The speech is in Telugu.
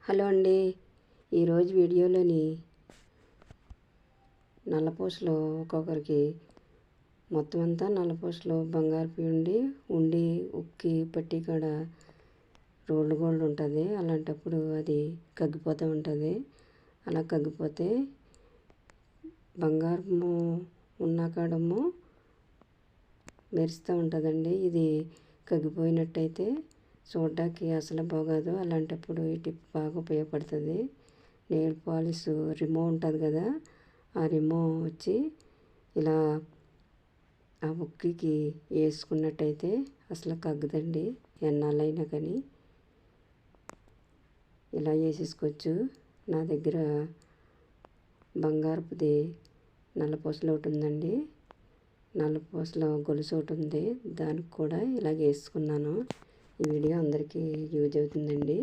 హలో అండి. ఈరోజు వీడియోలోని నల్లపూసలు ఒక్కొక్కరికి మొత్తం అంతా నల్లపూసలు బంగారు ఉండి ఉక్కి పట్టి కాడ రోల్డ్ గోల్డ్ ఉంటుంది. అలాంటప్పుడు అది కగ్గిపోతూ ఉంటుంది. అలా కగ్గిపోతే బంగారము ఉన్న కాడము మెరుస్తూ ఉంటుందండి. ఇది కగ్గిపోయినట్టయితే చూడడానికి అసలు బాగోదు. అలాంటప్పుడు ఈ టిప్ బాగా ఉపయోగపడుతుంది. నెయిల్ పాలిష్ రిమూవ్ ఉంటుంది కదా, ఆ రిమూవ్ వచ్చి ఇలా ఆ ఉక్కికి వేసుకున్నట్టయితే అసలు కగ్గదండి. ఎన్నాళ్ళైనా కానీ ఇలా వేసేసుకోవచ్చు. నా దగ్గర బంగారపుది నల్లపూసలు ఒకటి ఉందండి. నల్లపూసల గొలుసు ఒకటి ఉంది. దానికి కూడా ఇలాగ వేసుకున్నాను. ఈ వీడియో అందరికీ యూజ్ అవుతుందండి.